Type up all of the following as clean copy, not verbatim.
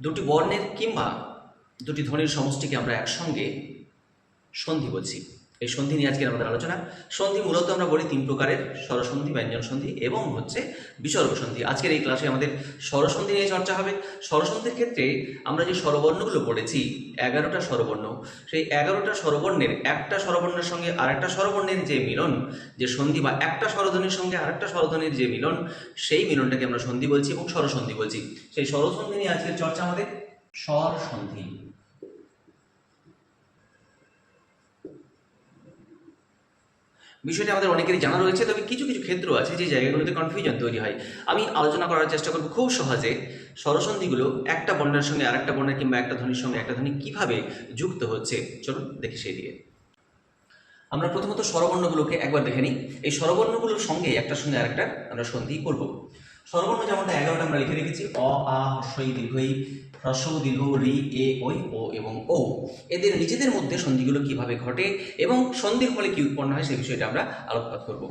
দুটি বর্ণের কিংবা দুটি ধ্বনির সমষ্টিকে আমরা একসঙ্গে সন্ধি বলছি। এই সন্ধি নিয়ে আজকে আমাদের আলোচনা। সন্ধি মূলত আমরা বলি তিন প্রকারের: স্বরসন্ধি, ব্যঞ্জন সন্ধি এবং বিসর্গ সন্ধি। আজকের এই ক্লাসে আমাদের স্বরসন্ধি নিয়ে চর্চা হবে। স্বরসন্ধির ক্ষেত্রে আমরা যে স্বরবর্ণগুলো পড়েছি, 11টা স্বরবর্ণ, সেই 11টা স্বরবর্ণের একটা স্বরবর্ণের সঙ্গে আরেকটা স্বরবর্ণের যে মিলন, যে সন্ধি, বা একটা স্বরধ্বনির সঙ্গে আরেকটা স্বরধ্বনির যে মিলন, সেই মিলনটাকে আমরা সন্ধি বলছি এবং স্বরসন্ধি বলছি। সেই স্বরসন্ধি নিয়ে আজকের চর্চা আমাদের। স্বরসন্ধি বিষয়টা আমাদের অনেকেরই জানা রয়েছে, তবে কিছু কিছু ক্ষেত্র আছে যে জায়গাগুলোতে কনফিউশন তৈরি হয়। আমি আলোচনা করার চেষ্টা করব খুব সহজে স্বরসন্ধিগুলো একটা বর্ণের সঙ্গে আরেকটা বর্ণের কিংবা একটা ধ্বনির সঙ্গে একটা ধ্বনি কিভাবে যুক্ত হচ্ছে। চলুন দেখি সেই দিকে। আমরা প্রথমত স্বরবর্ণগুলোকে একবার দেখে নিই। এই স্বরবর্ণগুলোর সঙ্গে একটার সঙ্গে আরেকটা আমরা সন্ধি করব। স্বরবর্ণ যেমনটা 11টা আমরা লিখে রেখেছি: অ, আ, হ্রস্ব ই, দীর্ঘ ই, হ্রস্ব উ, দীর্ঘ উ, রি, এ, ঐ, ও এবং ও। এদের নিজেদের মধ্যে সন্ধিগুলো কিভাবে ঘটে এবং সন্ধির ফলে কি উৎপন্ন হয় সেই বিষয়টা আমরা আলোকপাত করব।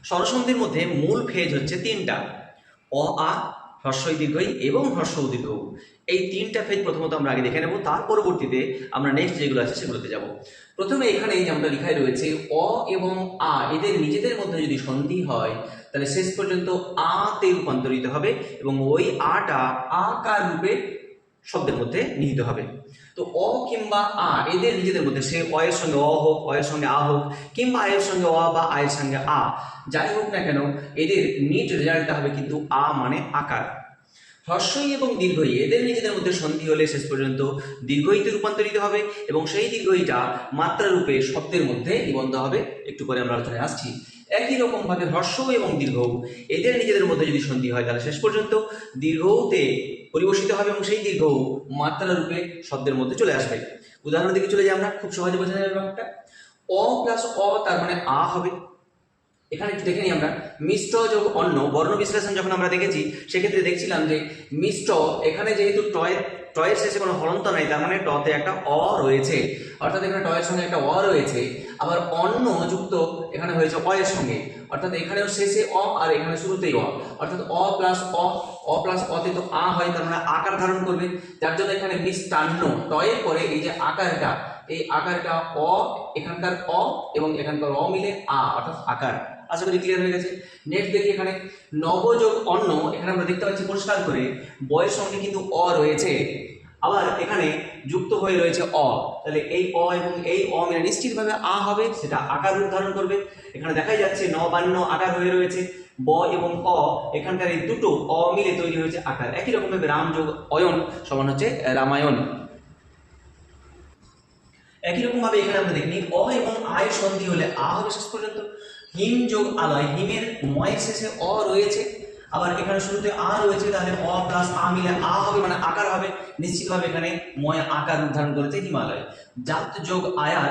স্বরসন্ধির মধ্যে মূল ফেজ হচ্ছে তিনটা: অ, আ, হ্রস্ব ই, দীর্ঘ ই এবং হ্রস্ব উ, দীর্ঘ উ। এই তিনটা ফেজ প্রথমত আমরা আগে দেখে নেব, তার পরবর্তীতে আমরা নেক্সট যেগুলো আছে সেগুলোতে যাব। প্রথমে এখানে যেমনটা লেখাই রয়েছে, অ এবং আ এদের নিজেদের মধ্যে যদি সন্ধি হয় তাহলে শেষ পর্যন্ত আ তে রূপান্তরিত হবে এবং ওই আটা আকার রূপে শব্দের মধ্যে নিহিত হবে। তো অ কিংবা আ এদের নিজেদের মধ্যে, সে অ এর সঙ্গে অ হোক, অ এর সঙ্গে আ হোক, কিংবা আ এর সঙ্গে অ বা আ এর সঙ্গে আ, যাই হোক না কেন, এদের নিট রেজাল্টটা হবে কিন্তু আ মানে আকার। হ্রস্বই এবং দীর্ঘই এদের নিজেদের মধ্যে সন্ধি হলে শেষ পর্যন্ত দীর্ঘইতে রূপান্তরিত হবে এবং সেই দীর্ঘইটা মাত্রা রূপে শব্দের মধ্যে নিবন্ধ হবে। একটু পরে আমরা আলোচনায় আসছি। একই রকম ভাবে হ্রস্ব এবং দীর্ঘ এদের নিজেদের মধ্যে যদি সন্ধি হয় তাহলে শেষ পর্যন্ত দীর্ঘতে পরিবর্তিত হবে এবং সেই দীর্ঘ মাত্রা রূপে শব্দের মধ্যে চলে আসবে। উদাহরণ দিকে চলে যাই আমরা, খুব সহজে বোঝা যাবে ব্যাপারটা। অ প্লাস অ তার মানে আ হবে। এখানে একটু দেখে নিই আমরা, মিশ্র যোগ অন্য বর্ণ বিশ্লেষণ যখন আমরা দেখেছি সেক্ষেত্রে দেখছিলাম যে মিশ্র, এখানে যেহেতু টয়ের শেষে কোনো হলন্ত নাই, তার মানে টতে একটা অ রয়েছে, অর্থাৎ এখানে টয়ের সঙ্গে একটা অ রয়েছে। আবার অন্য যুক্ত এখানে হয়েছে অ এর সঙ্গে, অর্থাৎ এখানেও শেষে অ আর এখানে শুরুতেই অ, অর্থাৎ অ প্লাস অ প্লাস অতে তো আ হয়, তার মানে আকার ধারণ করবে। যার জন্য এখানে মিষ্টান্ন টয়ের পরে এই যে আকারটা, এই আকারটা অ, এখানকার অ এবং এখানকার অ মিলে আ, অর্থাৎ আকার। আশা করি ক্লিয়ার হয়ে গেছে। নেক্সট দেখি, এখানে নবযোগ অন্য, এখানে আমরা দেখতে পাচ্ছি পরিষ্কার করে বয়ের সঙ্গে কিন্তু অ রয়েছে, আবার এখানে যুক্ত হয়ে রয়েছে অ, তাহলে এই অ এবং এই অ মিলে নিশ্চিতভাবে আ হবে, সেটা আকার রূপ ধারণ করবে। এখানে দেখাই যাচ্ছে নবান্ন আকার হয়ে রয়েছে, ব এবং অ এখানকার এই দুটো অ মিলে তৈরি হয়েছে আকার। একই রকম ভাবে রাম যোগ অয়ন সমান হচ্ছে রামায়ণ। একই রকম ভাবে এখানে আমরা দেখি অ এবং আয় সন্ধি হলে আ হবে শেষ পর্যন্ত। হিম যোগ আলয়, হিমের ময়ের শেষে অ রয়েছে, আবার এখানে শুরুতে আ রয়েছে, তাহলে অ প্লাস আ মিলে আ হবে মানে আকার হবে। নিশ্চিতভাবে এখানে ময় আকার উদ্ধারণ করেছে হিমালয়। জাত যোগ আয়ার,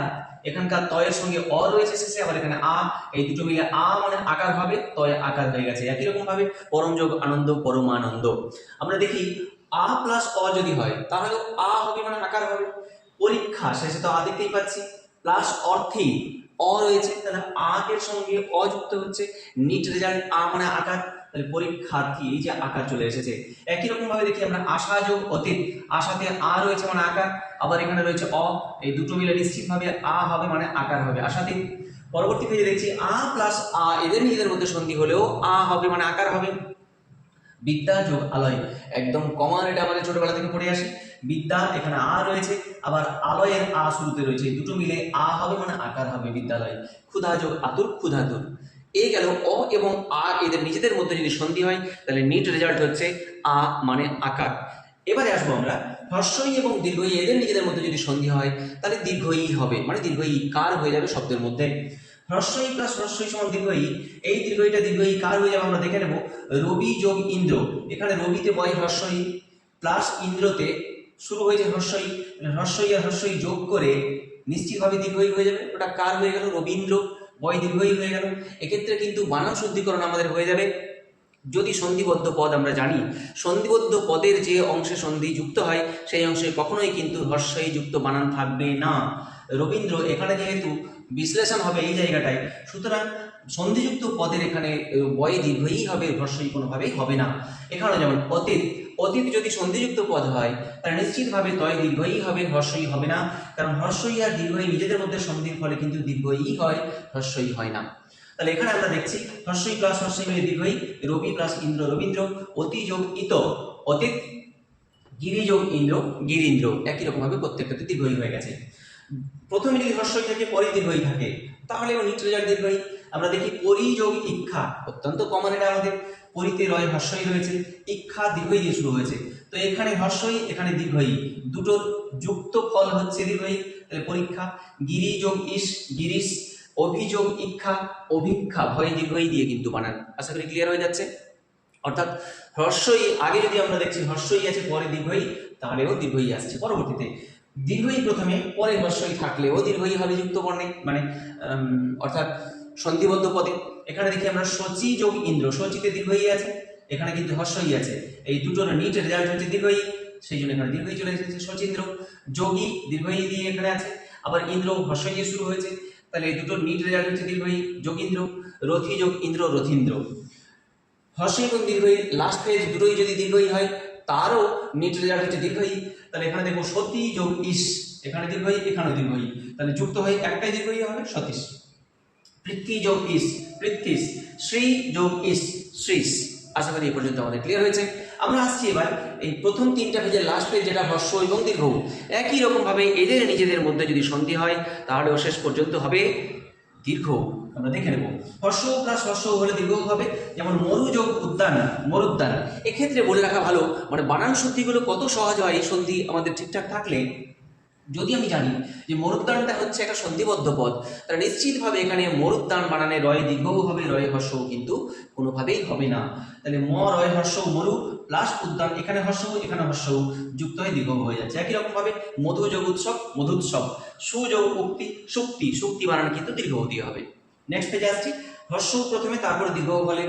এখানকার তয়ের সঙ্গে অ রয়েছে শেষে, আবার এখানে আ, এই দুটো মিলে আ মানে আকার হবে, তয় আকার হয়ে গেছে। একই রকম ভাবে পরম যোগ আনন্দ, পরমানন্দ। আমরা দেখি আ প্লাস অ যদি হয় তাহলে আ হবে মানে আকার হবে। পরীক্ষা শেষে তো আ দেখতেই পাচ্ছি, প্লাস অর্থে অ রয়েছে, তাহলে আ এর সঙ্গে অ যুক্ত হচ্ছে, নিট রেজাল্ট আ মানে আকার, তাহলে পরীক্ষার্থী এই যে আকার চলে এসেছে। একই রকম ভাবে দেখি আমরা আশা যোগ অতীত, আশাতে আ রয়েছে মানে আকার, আবার এখানে রয়েছে অ, এই দুটো মিলে নিশ্চিতভাবে আ হবে মানে আকার হবে আশাতে। পরবর্তী পেজে দেখছি আ প্লাস আ এদের নিজেদের মধ্যে সন্ধি হলেও আ হবে মানে আকার হবে। বিদ্যা যোগ আলয়, একদম কমন, এটা আমাদের ছোটবেলা থেকে পড়ে আসি। বিদ্যা এখানে আ রয়েছে, আবার আলয়ের আ শুরুতে রয়েছে, দুটো মিলে আ হবে মানে আকার হবে বিদ্যালয়। ক্ষুধা যোগ আতুর, ক্ষুধাতুর। এই গেল অ এবং আ এদের নিজেদের মধ্যে যদি সন্ধি হয় তাহলে নিট রেজাল্ট হচ্ছে আ মানে আকার। এবারে আসবো আমরা হ্রস্বই এবং দীর্ঘই এদের নিজেদের মধ্যে যদি সন্ধি হয় তাহলে দীর্ঘই হবে, মানে দীর্ঘই কার হয়ে যাবে শব্দের মধ্যে। হ্রস্বই প্লাস হ্রস্বই সমান দীর্ঘই, এই দীর্ঘইটা দীর্ঘই কার হয়ে যাবে আমরা দেখে নেব। রবি যোগ ইন্দ্র, এখানে রবিতে বয় হ্রস্বই প্লাস ইন্দ্রতে শুরু হয়েছে হ্রস্বই, হ্রস্বই আর হ্রস্বই যোগ করে নিশ্চিতভাবে দীর্ঘই হয়ে যাবে, ওটা কার হয়ে গেল, রবীন্দ্র, বয় দীর্ঘই হয়ে গেল। এক্ষেত্রে কিন্তু বানান শুদ্ধিকরণ আমাদের হয়ে যাবে। যদি সন্ধিবদ্ধ পদ আমরা জানি, সন্ধিবদ্ধ পদের যে অংশে সন্ধি যুক্ত হয় সেই অংশে কখনোই কিন্তু হ্রস্বই যুক্ত বানান থাকবে না। রবীন্দ্র এখানে যেহেতু বিশ্লেষণ হবে এই জায়গাটায়, সুতরাং সন্ধিযুক্ত পদের এখানে বয় দীর্ঘই হবে, হ্রস্বই কোনোভাবেই হবে না। এখানে যেমন অতীত, অতীত যদি সন্ধিযুক্ত পদ হয় তাহলে নিশ্চিতভাবে তয় দীর্ঘই হবে, হ্রস্বই হবে না, কারণ হ্রস্বই আর দীর্ঘই নিজেদের মধ্যে সন্ধির ফলে কিন্তু দীর্ঘই হয়, হ্রস্বই হয় না। তাহলে এখানে আমরা দেখছি হ্রস্বই প্লাস হ্রস্বই মিলে দীর্ঘই, রবি প্লাস ইন্দ্র রবীন্দ্র, অতি যোগ ইত অতীত, গিরি যোগ ইন্দ্র গিরীন্দ্র, একই রকম ভাবে প্রত্যেকটাতে দীর্ঘই হয়ে গেছে। প্রথমে যদি হ্রস্বই থাকে পরে দীর্ঘই থাকে তাহলে নিট রেজাল্ট দীর্ঘই। আমরা দেখি পরি যোগ ইক্ষা, অত্যন্ত কমন এটা আমাদের, পরিতে রয় হ্রস্বই রয়েছে, ইক্ষা দীর্ঘই দিয়ে শুরু হয়েছে, তো এখানে হ্রস্বই এখানে দীর্ঘই, দুটোর যুক্ত ফল হচ্ছে দীর্ঘই, তাহলে পরীক্ষা। গিরি যোগ ইস গিরিশ, অভিযোগ ইক্ষা অভিক্ষা, ভয় দীর্ঘই দিয়ে কিন্তু বানান। আশা করি ক্লিয়ার হয়ে যাচ্ছে। অর্থাৎ হ্রস্বই আগে যদি আমরা দেখছি হ্রস্বই আছে পরে দীর্ঘই, তাহলেও দীর্ঘই আসছে পরবর্তীতে। দীর্ঘই প্রথমে পরে হ্রস্বই থাকলেও দীর্ঘই হবে যুক্ত বর্ণে, মানে অর্থাৎ সন্ধিবদ্ধ পদে। এখানে দেখি আমরা শচী যোগ ইন্দ্র, শচীতে দীর্ঘই আছে, এখানে কিন্তু হ্রস্বই আছে, এই দুটোর নিট রেজাল্ট হচ্ছে দীর্ঘই, সেই জন্য এখানে দীর্ঘই চলে এসেছে। শচীন্দ্র যোগী দীর্ঘই দিয়ে এখানে আছে, আবার ইন্দ্র হ্রস্বই দিয়ে শুরু হয়েছে, তাহলে এই দুটোর নিট রেজাল্ট হচ্ছে দীর্ঘই, যোগীন্দ্র। রথি যোগ ইন্দ্র রথীন্দ্র, হ্রস্বই এবং দীর্ঘই লাস্ট ফেজ দুটোই যদি দীর্ঘই হয় তারও নিট রেজাল্ট হচ্ছে দীর্ঘই। তাহলে এখানে দেখো সতী যোগ ইস, এখানে দীর্ঘই এখানেও দীর্ঘই, তাহলে যুক্ত হয়ে একটাই দীর্ঘই হবে সতীশ। পৃথ্বী যোগ ইস পৃথ্বীশ, শ্রী যোগ ইস শ্রীশ। আশা করি এই পর্যন্ত আমাদের ক্লিয়ার হয়েছে। আমরা আসছি এবার এই প্রথম তিনটা পেজের লাস্ট পেজ, যেটা হ্রস্ব এবং দীর্ঘ, একই রকম ভাবে এদের নিজেদের মধ্যে যদি সন্ধি হয় তাহলেও শেষ পর্যন্ত হবে দীর্ঘ। আমরা দেখে নেব হর্ষ প্লাস হর্ষ হলে দীর্ঘ হবে, যেমন মরু যোগ উদ্যান মরুদ্যান। এক্ষেত্রে বলে রাখা ভালো, মানে বানান শুদ্ধিগুলো কত সহজ হয় এই সন্ধি আমাদের ঠিকঠাক থাকলে। যদি আমি জানি যে মরুদ্যানটা হচ্ছে একটা সন্ধিবদ্ধ পদ, তাহলে নিশ্চিতভাবে এখানে মরুদ্যান বানানে রয় দীর্ঘও হবে, রয় হর্ষও কিন্তু কোনোভাবেই হবে না। তাহলে ম রয় হর্ষ মরু প্লাস উদ্যান, এখানে হর্ষ এখানে হর্ষ যুক্ত হয়ে দীর্ঘ হয়ে যাচ্ছে। একই রকম ভাবে মধু যোগ উৎসব মধুৎসব, সুযোগ উক্তি সুক্তি, সুক্তি বানান কিন্তু দীর্ঘ দিয়ে হবে। নেক্সট পেজে আসছি, হর্ষ প্রথমে তারপরে দীর্ঘ হলে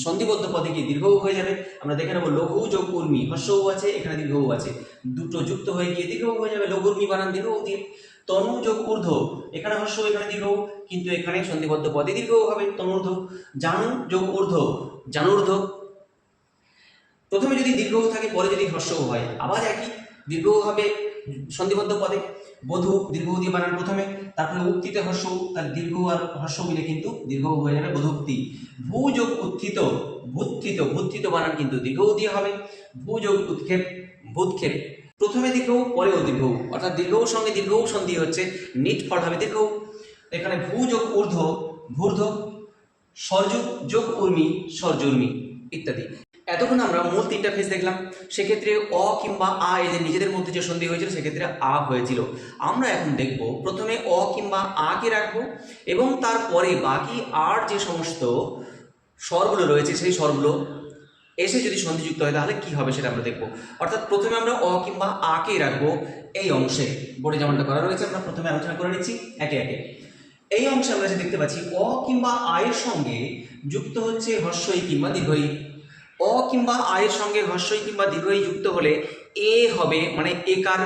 সন্ধিবদ্ধ পদে গিয়ে দীর্ঘ হয়ে যাবে। আমরা দেখে নেবো লঘু যোগ উর্মি, হর্ষও আছে এখানে দীর্ঘও আছে, দুটো যুক্ত হয়ে গিয়ে দীর্ঘ হয়ে যাবে, লঘুর্মি বানান দীর্ঘ দিয়ে। তনু যোগ ঊর্ধ্ব, এখানে হর্ষ এখানে দীর্ঘ, কিন্তু এখানে সন্ধিবদ্ধ পদে দীর্ঘ হবে তনুর্ধ্ব। জানু যোগ ঊর্ধ্ব জানুর্ধ্ব, প্রথমে যদি দীর্ঘ থাকে পরে যদি হর্ষও হয় আবার একই দীর্ঘ হবে সন্ধিবদ্ধ পদে। বধূ দীর্ঘ দিয়ে বানান প্রথমে, তারপরে উক্তিতে হর্ষ, তার দীর্ঘ আর হর্ষ মিলে কিন্তু দীর্ঘ হয়ে যাবে বধুক্তি। ভূ যোগ উত্থিত ভূত্থিত, ভূত্থিত বানান কিন্তু দীর্ঘ দিয়ে হবে। ভূ যোগ উৎক্ষেপ ভূৎক্ষেপ, প্রথমে দীর্ঘ পরেও দীর্ঘ, অর্থাৎ দীর্ঘও সঙ্গে দীর্ঘও সন্ধি হচ্ছে, নিট ফল হবে দীর্ঘ। এখানে ভূ যোগ ঊর্ধ্ব ভূর্ধ্ব, স্বরযুগ যোগ উর্মি স্বরজুর্মি ইত্যাদি। এতক্ষণ আমরা মূল তিনটা ফেজ দেখলাম, সেক্ষেত্রে অ কিংবা আ এদের নিজেদের মধ্যে যে সন্ধি হয়েছিল সেক্ষেত্রে আ হয়েছিল। আমরা এখন দেখব প্রথমে অ কিংবা আ কে রাখবো এবং তারপরে বাকি আর যে সমস্ত স্বরগুলো রয়েছে সেই স্বরগুলো এসে যদি সন্ধিযুক্ত হয় তাহলে কি হবে সেটা আমরা দেখবো। অর্থাৎ প্রথমে আমরা অ কিংবা আ কে রাখবো এই অংশে, বোর্ডে যেমনটা করা রয়েছে আমরা প্রথমে আলোচনা করে নিচ্ছি একে একে। এই অংশে আমরা যে দেখতে পাচ্ছি অ কিংবা আয়ের সঙ্গে যুক্ত হচ্ছে হর্ষই কিংবা দীর্ঘই। অ কিংবা আয়ের সঙ্গে হর্ষই কিংবা দীর্ঘই যুক্ত হলে এ হবে, মানে একার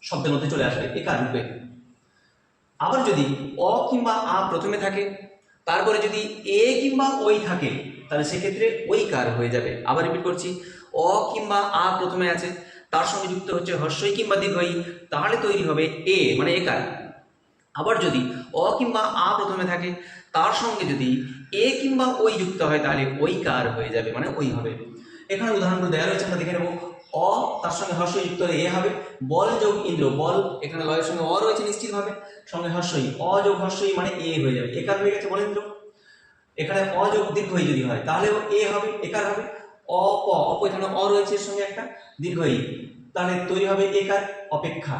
শব্দের মধ্যে চলে আসবে, একার রূপে। আবার যদি অ কিংবা আ প্রথমে থাকে তারপরে যদি এ কিংবা ওই থাকে তাহলে সেক্ষেত্রে ওই কার হয়ে যাবে। আবার রিপিট করছি, অ কিংবা আ প্রথমে আছে তার সঙ্গে যুক্ত হচ্ছে হর্ষই কিংবা দীর্ঘই, তাহলে তৈরি হবে এ, মানে একার। আবার যদি অ কিংবা আ প্রথমে থাকে তার সঙ্গে যদি এ কিংবা ওই যুক্ত হয় তাহলে ওই কার হয়ে যাবে, মানে ওই হবে। এখানে উদাহরণগুলো দেওয়া রয়েছে, আমরা দেখে নেব। অ তার সঙ্গে হর্ষ যুক্ত হলে এ হবে। বল যোগ ইন্দ্র, বল এখানে লয়ের সঙ্গে অ রয়েছে নিশ্চিতভাবে, সঙ্গে হর্ষই, অ যোগ হর্ষই মানে এ হয়ে যাবে, একার হয়ে গেছে বলেন্দ্র। এখানে অ যোগ দীর্ঘই যদি হয় তাহলেও এ হবে, একার হবে। অপ অপ এখানে অ রয়েছে এর সঙ্গে একটা দীর্ঘই, তাহলে তৈরি হবে একার অপেক্ষা।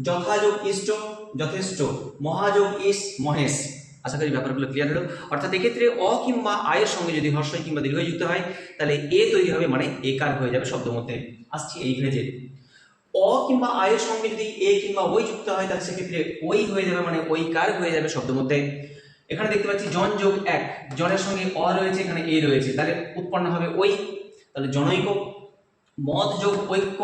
যথাযোগ ইষ্ট যথেষ্ট, মহাযোগ ইস মহেশ। আশা করি ব্যাপারগুলো ক্লিয়ার হলো। অর্থাৎ এক্ষেত্রে অ কিংবা আয়ের সঙ্গে যদি হর্ষই কিংবা দীর্ঘই যুক্ত হয় তাহলে এ তৈরি হবে, মানে একার হয়ে যাবে শব্দ মধ্যে। আসছি এই ফ্রেজে, অ কিংবা আয়ের সঙ্গে যদি এ কিংবা ওই যুক্ত হয় তাহলে সেক্ষেত্রে ওই হয়ে যাবে, মানে ওই কার হয়ে যাবে শব্দ মধ্যে। এখানে দেখতে পাচ্ছি জন যোগ এক, জনের সঙ্গে অ রয়েছে এখানে এ রয়েছে, তাহলে উৎপন্ন হবে ওই, তাহলে জনৈক। মত যোগ ঐক্য,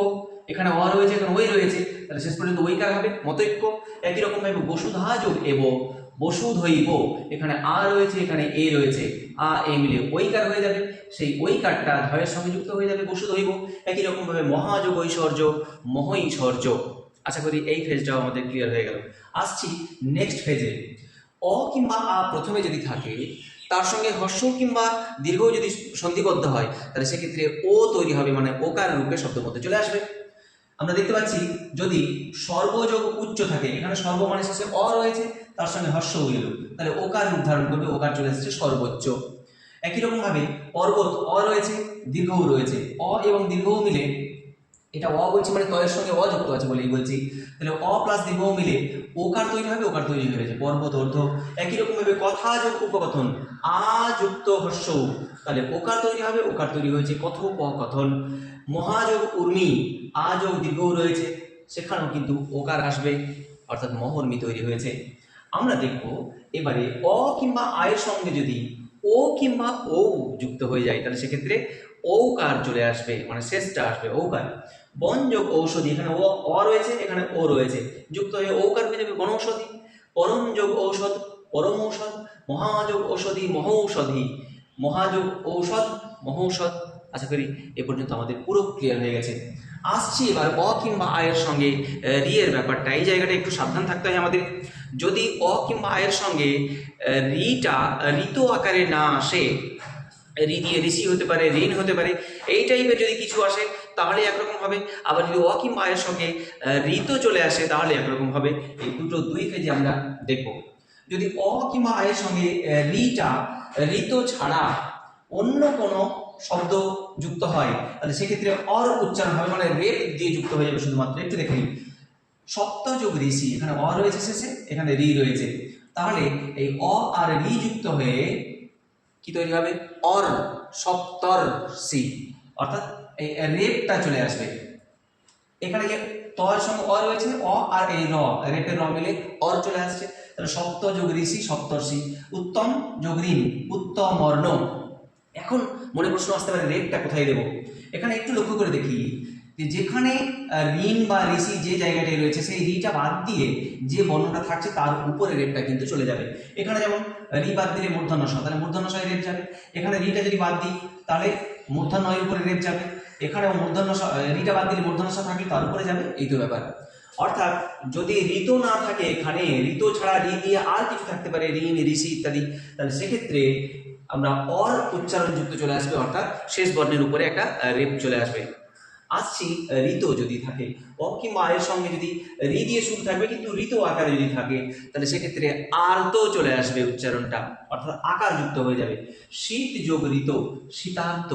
এখানে অ রয়েছে এখানে ওই রয়েছে, তাহলে শেষ পর্যন্ত ঐকার হবে মতৈক্য। একই রকম ভাবে বসুধা যোগ এব, বসুধৈব, এখানে আ রয়েছে, এখানে এ রয়েছে, আ এ মিলে ঐকার হয়ে যাবে, সেই ঐকারটা ধয়ের সঙ্গে যুক্ত হয়ে যাবে বসুধৈব। একই রকম ভাবে মহাযোগ ঐশ্বর্য, মহৈশ্বর্য। আশা করি এই ফেজটাও আমাদের ক্লিয়ার হয়ে গেল। আসছি নেক্সট ফেজে। অ কিংবা আ প্রথমে যদি থাকে, তার সঙ্গে হর্ষ কিংবা দীর্ঘ যদি সন্ধিবদ্ধ হয়, তাহলে সেক্ষেত্রে ও তৈরি হবে, মানে ওকার রূপে শব্দ মধ্যে চলে আসবে। আমরা দেখতে পাচ্ছি যদি সর্বযোগ উচ্চ থাকে, এখানে সর্ব মানে শেষে অ রয়েছে, তার সঙ্গে হর্ষ এলো, তাহলে ওকার রূপ ধারণ করবে, ওকার চলে এসেছে সর্বোচ্চ। একই রকম ভাবে পর্বত অ রয়েছে, দীর্ঘও রয়েছে, অ এবং দীর্ঘও মিলে, এটা অ বলছি মানে তয়ের সঙ্গে অ যুক্ত আছে বলেই বলছি, তাহলে অ প্লাস দীর্ঘ মিলে ওকার তৈরি হবে, ওকার তৈরি হয়ে গেছে পর্বত অর্ধ। একই রকম ভাবে কথা যোগ উপকথন আ যুক্ত হর্ষ, তাহলে ওকার তৈরি হবে, ওকার তৈরি হয়েছে কথোপকথন। মহাযোগ উর্মি আ যোগ দীর্ঘও রয়েছে, সেখানেও কিন্তু ওকার আসবে, অর্থাৎ মহর্মি তৈরি হয়েছে। আমরা দেখব এবারে অ কিংবা আয়ের সঙ্গে যদি ও কিংবা ও যুক্ত হয়ে যায়, তাহলে সেক্ষেত্রে ঔকার চলে আসবে, মানে শেষটা আসবে ঔকার। বনযোগ ঔষধি, এখানে ও অ রয়েছে, এখানে ও রয়েছে, যুক্ত হয়ে ঔকার হয়ে যাবে বনৌষধি। পরম যোগ ঔষধ, পরম ঔষধ। মহাযোগ ঔষধি, মহৌষধি। মহাযোগ ঔষধ, মহৌষধ। আশা করি এ পর্যন্ত আমাদের পুরো ক্লিয়ার হয়ে গেছে। আসছি এবার অ কিংবা আয়ের সঙ্গে রি এর ব্যাপারটা। এই জায়গাটা একটু সাবধান থাকতে হয় আমাদের। যদি অ কিংবা আয়ের সঙ্গে রিটা ঋত আকারে না আসে, রি দিয়ে ঋষি হতে পারে, ঋণ হতে পারে, এই টাইপের যদি কিছু আসে তাহলে একরকম হবে। আবার যদি অ কিংবা আয়ের সঙ্গে ঋত চলে আসে তাহলে একরকম হবে। এই দুই ফেজে আমরা দেখব। যদি অ কিংবা আয়ের সঙ্গে রিটা ঋত ছাড়া অন্য কোনো শব্দ যুক্ত হয়, তাহলে সেক্ষেত্রে অর উচ্চারণ হবে, মানে রেপ দিয়ে যুক্ত হয়ে যাবে শুধুমাত্র। একটু দেখে নিন, সপ্তযোগ ঋষি, এখানে অ রয়েছে শেষে, এখানে রি রয়েছে, তাহলে এই অ আর রি যুক্ত হয়ে কি তৈরি হবে? অর সপ্তর্ষি, অর্থাৎ এই রেপটা চলে আসবে। এখানে যে তর সঙ্গে অ রয়েছে, অ আর এই র, রেপের র মিলে অর চলে আসছে, তাহলে সপ্ত যোগ ঋষি সপ্তর্ষি। উত্তম যোগ ঋণ, উত্তম অর্ণ। এখন মনে প্রশ্ন আসতে পারে রেপটা কোথায় দেব? এখানে একটু লক্ষ্য করে দেখি যে যেখানে ঋণ বা ঋষি যে জায়গাটায় রয়েছে, সেই রিটা বাদ দিয়ে যে বর্ণটা থাকছে তার উপরে রেপটা কিন্তু চলে যাবে। এখানে যেমন রি বাদ দিলে মূর্ধন্য ষ, তাহলে মূর্ধন্য ষয় রেপ যাবে। এখানে রিটা যদি বাদ দিই তাহলে মূর্ধন্যয়ের উপরে রেপ যাবে। এখানেও মূর্ধন্য রিটা বাদ দিলে মূর্ধন্য ষ থাকলে তার উপরে যাবে, এই তো ব্যাপার। অর্থাৎ যদি ঋত না থাকে, এখানে ঋত ছাড়া রি দিয়ে আর কিছু থাকতে পারে, ঋণ ঋষি ইত্যাদি, তাহলে সেক্ষেত্রে আমরা অর উচ্চারণ যুক্ত চলে আসবে, অর্থাৎ শেষ বর্ণের উপরে একটা রেপ চলে আসবে। আসছি ঋত যদি থাকে, অ কিংবা আয়ের সঙ্গে যদি রি দিয়ে শুরু থাকবে কিন্তু ঋত আকারে যদি থাকে, তাহলে সেক্ষেত্রে আর্ত চলে আসবে উচ্চারণটা, অর্থাৎ আকার যুক্ত হয়ে যাবে। শীত যোগ ঋত, শীতার্ত,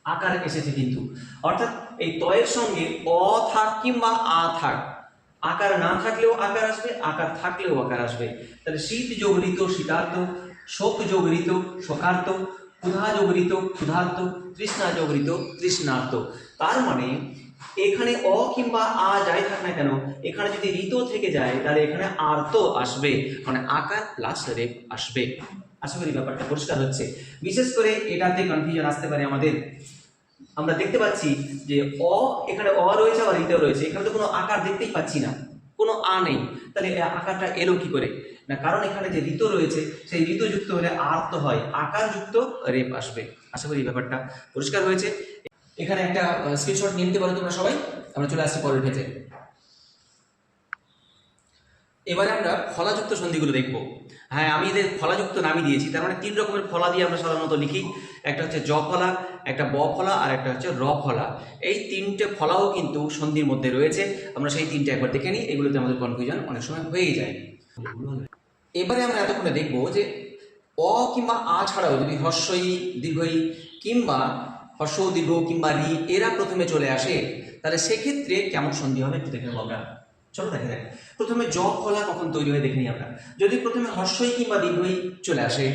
আকার এসেছে কিন্তু, অর্থাৎ এই তয়ের সঙ্গে অ থাক কিংবা আ থাক, আকার না থাকলেও আকার আসবে, আকার থাকলেও আকার আসবে। তাহলে শীত যোগ ঋত, শীতার্ত। শোক যোগ ঋত, শোকার্ত। ক্ষুধা যোগ ঋত, ক্ষুধার্ত। তৃষ্ণা যোগ ঋত, তৃষ্ণার্ত। তার মানে এখানে অ কিংবা আ যাই থাক না কেন, এখানে যদি ঋত থেকে যায় তাহলে এখানে আর্ত আসবে, মানে আকার প্লাস রেপ আসবে। আশা করি ব্যাপারটা পরিষ্কার হচ্ছে। বিশেষ করে এটাতে কনফিউশন আসতে পারে আমাদের। আমরা দেখতে পাচ্ছি যে অ, এখানে অ রয়েছে আবার ঋতেও রয়েছে, এখানে তো কোনো আকার দেখতেই পাচ্ছি না, কোনো আ নেই, তাহলে আকারটা এলো কি করে? না, কারণ এখানে যে ঋত রয়েছে সেই ঋত যুক্ত হলে আর্ত হয়, আকার যুক্ত রেপ আসবে। আশা করি এই ব্যাপারটা পরিষ্কার হয়েছে। এখানে একটা স্ক্রিনশট নিয়ে নিতে পারো তোমরা সবাই। আমরা চলে আসছি পরের পেজে। এবারে আমরা ফলাযুক্ত সন্ধিগুলো দেখব। হ্যাঁ, আমি এদের ফলাযুক্ত নামই দিয়েছি, তার মানে 3 রকমের ফলা দিয়ে আমরা সাধারণত লিখি। একটা হচ্ছে জ ফলা, একটা ব ফলা, আর একটা হচ্ছে র ফলা। এই 3টে ফলাও কিন্তু সন্ধির মধ্যে রয়েছে। আমরা সেই 3টে একবার দেখে নিই, এগুলোতে আমাদের কনফিউশন অনেক সময় হয়েই যায়। এবারে আমরা এতক্ষণে দেখব যে অ কিংবা আ ছাড়াও যদি হর্ষই, দীর্ঘই কিংবা হর্ষ দীর্ঘ কিংবা রি এরা প্রথমে চলে আসে, তাহলে সেক্ষেত্রে কেমন সন্ধি হবে একটু দেখে নেবো আমরা। চলো দেখে দেখ। প্রথমে জ ফলা কখন তৈরি হয় দেখে নিই আমরা। যদি প্রথমে হর্ষই কিংবা দীর্ঘই চলে আসে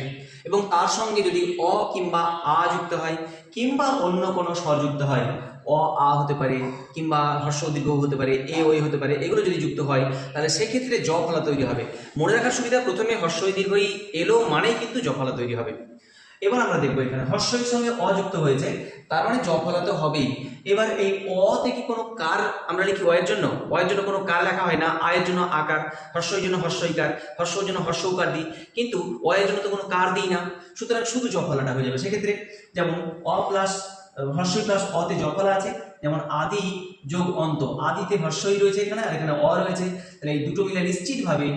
এবং তার সঙ্গে যদি অ কিংবা আ যুক্ত হয় কিংবা অন্য কোনো স্বর যুক্ত হয়, অ আ হতে পারে কিংবা হর্ষ দীর্ঘ হতে পারে, এ ওই হতে পারে, এগুলো যদি যুক্ত হয় তাহলে সেক্ষেত্রে জ ফলা তৈরি হবে। মনে রাখার সুবিধা, প্রথমে হর্ষই দীর্ঘই এলো মানেই কিন্তু জ ফলা তৈরি হবে। এবার আমরা দেখবো এখানে হর্ষের সঙ্গে অ যুক্ত হয়েছে, তার মানে জ ফলা তো হবেই। এবার এই অ থেকে কোনো কার আমরা লিখি অয়ের জন্য, অয়ের জন্য কোনো কার লেখা হয় না, আয়ের জন্য আকার, হর্ষের জন্য হর্ষইকার, হর্ষের জন্য হর্ষউকার দিই, কিন্তু অয়ের জন্য তো কোনো কার দিই না, সুতরাং শুধু জ ফলাটা হয়ে যাবে। সেক্ষেত্রে যেমন অ প্লাস হর্ষই প্লাস অতে জ ফলা আছে, যেমন আদি যোগ অন্ত, আদিতে হর্ষই রয়েছে এখানে আর এখানে অ রয়েছে, তাহলে এই দুটো মিলে নিশ্চিতভাবে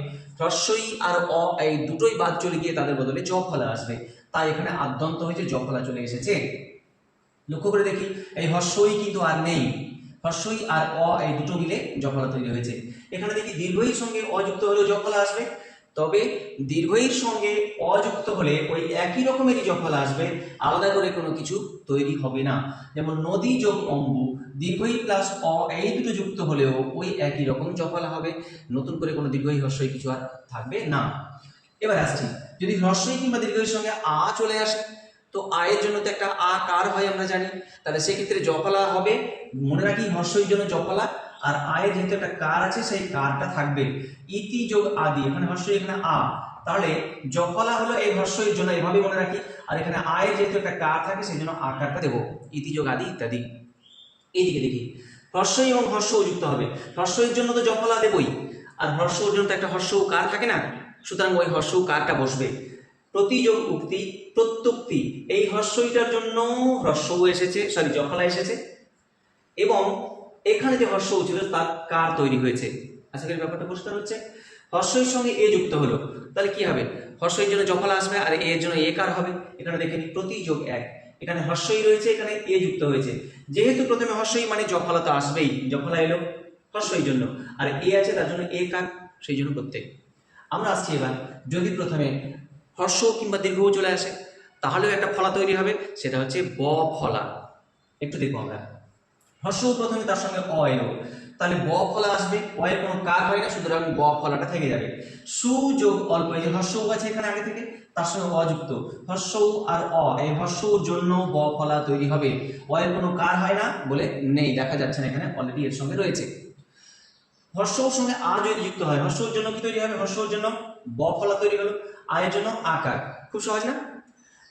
হর্ষই আর অ এই দুটোই বাদ চলে গিয়ে তাদের বদলে জ ফলা আসবে, তাই এখানে আদ্যন্ত হয়েছে জ ফলা চলে এসেছে। লক্ষ্য করে দেখি এই হর্ষই কিন্তু আর নেই, হর্ষই আর অ এই দুটো মিলে জ ফলা তৈরি হয়েছে। এখানে দেখি দীর্ঘইর সঙ্গে অযুক্ত হলেও জ ফলা আসবে, তবে দীর্ঘইর সঙ্গে অযুক্ত হলে ওই একই রকমেরই জ ফলা আসবে, আলাদা করে কোনো কিছু তৈরি হবে না। যেমন নদী যোগ অম্বু, দীর্ঘই প্লাস অ এই দুটো যুক্ত হলেও ওই একই রকম জ ফলা হবে, নতুন করে কোনো দীর্ঘই হর্ষই কিছু আর থাকবে না। এবার আসছি, যদি হর্ষই কিংবা দীর্ঘইর সঙ্গে আ চলে আসে, তো আয়ের জন্য তো একটা আ কার হয় আমরা জানি, তাহলে সেক্ষেত্রে জ ফলা হবে। মনে রাখি হর্ষইর জন্য জ ফলা, আর আয়ের যেহেতু একটা কার আছে সেই কারটা থাকবে, ইতি যোগ আদি, এখানে হর্ষই এখানে আ, তাহলে জ ফলা হলো এই হর্ষইর জন্য, এভাবে মনে রাখি। আর এখানে আয়ের যেহেতু একটা কার থাকে সেই জন্য আকারটা দেবো, ইতি যোগ আদি ইত্যাদি। এইদিকে দেখি হর্ষই এবং হর্ষ যুক্ত হবে, হর্ষইর জন্য তো জ ফলা দেবই, আর হর্ষর জন্য তো একটা হর্ষ কার থাকে না, সুতরাং ওই হর্ষ কারটা বসবে। প্রতিযোগ উক্তি, প্রত্যুক্তি, এই হর্ষইটার জন্য হর্ষও এসেছে, সরি জ ফলা এসেছে, এবং এখানে যে হর্ষ ছিল তার কার তৈরি হয়েছে। আশা করি ব্যাপারটা পরিষ্কার হচ্ছে। হর্ষের সঙ্গে এ যুক্ত হলো, তাহলে কি হবে, হর্ষের জন্য জ ফলা আসবে আর এর জন্য এ কার হবে। এখানে দেখে নিই প্রতি যোগ এক, এখানে হর্ষই রয়েছে, এখানে এ যুক্ত হয়েছে, যেহেতু প্রথমে হর্ষই মানে জ ফলা তো আসবেই, জ ফলা এলো হর্ষই জন্য, আর এ আছে তার জন্য এ কার, সেই জন্য প্রত্যেক। আমরা আসছি এবার, যদি প্রথমে হর্ষ কিংবা দীর্ঘ চলে আসে তাহলেও একটা ফলা তৈরি হবে, সেটা হচ্ছে ব ফলা। একটু দেখবো আমরা, হর্ষ প্রথমে তার সঙ্গে অ এলো, তাহলে ব ফলা আসবে, অ এর কোনো কার হয় না, সুতরাং ব ফলাটা থেকে যাবে। সুযোগ অল্প, এই যে হর্ষ আছে এখানে আগে থেকে, তার সঙ্গে অযুক্ত, হর্ষ আর অ, এই হর্ষর জন্য ব ফলা তৈরি হবে। অ এর কোনো কার হয় না বলে নেই, দেখা যাচ্ছে না এখানে, অলরেডি এর সঙ্গে রয়েছে। হর্ষর সঙ্গে আ যদি যুক্ত হয়, হর্ষর জন্য কি তৈরি হবে, হর্ষর জন্য ব ফলা তৈরি হলো, আয়ের জন্য আকার, খুব সহজ না।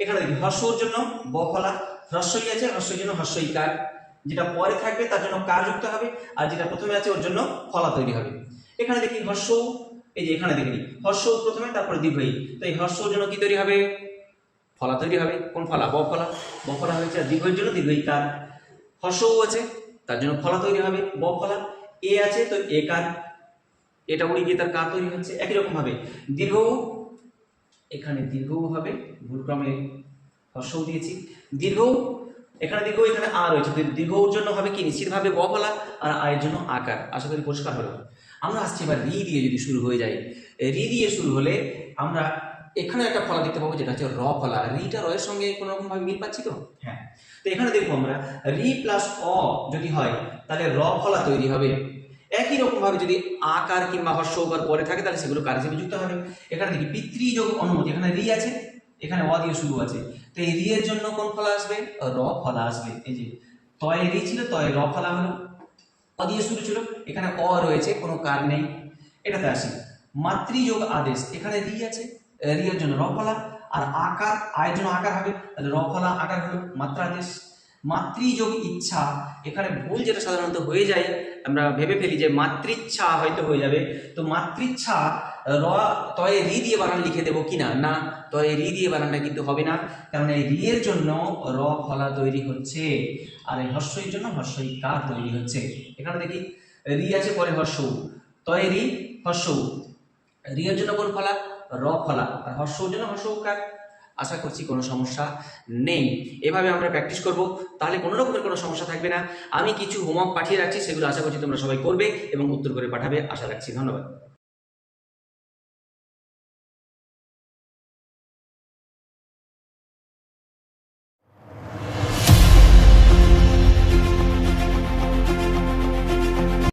এখানে দেখি হর্ষর জন্য ব ফলা, হর্ষই আছে, হর্ষের জন্য হর্ষই কার, যেটা পরে থাকবে তার জন্য কার যুক্ত হবে, আর যেটা প্রথমে আছে ওর জন্য ফলা তৈরি হবে। এখানে দেখি হর্ষ, এই যে এখানে দেখি হর্ষ প্রথমে তারপরে দীর্ঘই, তো এই হর্ষর জন্য কি তৈরি হবে, ফলা তৈরি হবে। কোন ফলা, ব ফলা, ব ফলা হয়েছে, আর দীর্ঘের জন্য দীর্ঘই কার, হর্ষও আছে তার জন্য ফলা তৈরি হবে ব ফলা, এ আছে তো এ কার, এটা উড়ে গিয়ে তার কার তৈরি হচ্ছে। একই রকম ভাবে দীর্ঘ, এখানে দীর্ঘও হবে, ভুলক্রমে হর্ষও দিয়েছি, দীর্ঘ, এখানে দীর্ঘ, এখানে আ রয়েছে, দীর্ঘর জন্য হবে কি নিশ্চিতভাবে ব ফলা, আর আয়ের জন্য আকার। আশা করি পরিষ্কার হলো। আমরা আসছি এবার রি দিয়ে যদি শুরু হয়ে যায়, রি দিয়ে শুরু হলে আমরা এখানে একটা ফলা দেখতে পাবো, যেটা হচ্ছে র ফলা। রিটা র এর সঙ্গে কোনো রকম ভাবে মিল পাচ্ছি তো, হ্যাঁ। তো এখানে দেখবো আমরা রি প্লাস অ যদি হয় তাহলে র ফলা তৈরি হবে। একই রকম ভাবে যদি আকার কিংবা হর্ষ উকার পরে থাকে তাহলে সেগুলো কার হিসেবে যুক্ত হবে। এখানে দেখি পিতৃযোগ অনুমতি, এখানে রি আছে, এখানে অ দিয়ে শুরু আছে, তো এই রি এর জন্য কোন ফলা আসবে, র ফলা আসবে। এই যে তয় রি ছিল, তয় র ফলা হলো, অ দিয়ে শুরু ছিল, এখানে অ রয়েছে, কোনো কার নেই। এটাতে আসি মাতৃযোগ আদেশ, এখানে রি আছে, রি এর জন্য র ফলা, আর আকার, আয়ের জন্য আকার হবে, তাহলে র ফলা আকার হলো মাত্রাদেশ। মাতৃযোগ ইচ্ছা, এখানে ভুল যেটা সাধারণত হয়ে যায়, আমরা ভেবে ফেলি যে মাতৃচ্ছা হয়তো হয়ে যাবে, তো মাতৃচ্ছা র তয়ে রি দিয়ে বানান লিখে দেবো কিনা, না, তয়ে রি দিয়ে বানানটা কিন্তু হবে না, কারণ এই রি এর জন্য র ফলা তৈরি হচ্ছে, আর এই হর্ষের জন্য হর্ষই কার তৈরি হচ্ছে। এখানে দেখি রি আছে, পরে হর্ষ, তয়ে রি হর্ষ, রি এর জন্য কোন ফলা, র ফলা, আর হর্ষের জন্য হর্ষ কার। আশা করছি কোনো সমস্যা নেই। এভাবে আমরা প্র্যাকটিস করব, তাহলে কোনো রকমের কোনো সমস্যা থাকবে না। আমি কিছু হোমওয়ার্ক পাঠিয়ে রাখছি, সেগুলো আশা করছি তোমরা সবাই করবে এবং উত্তর করে পাঠাবে, আশা রাখছি। ধন্যবাদ।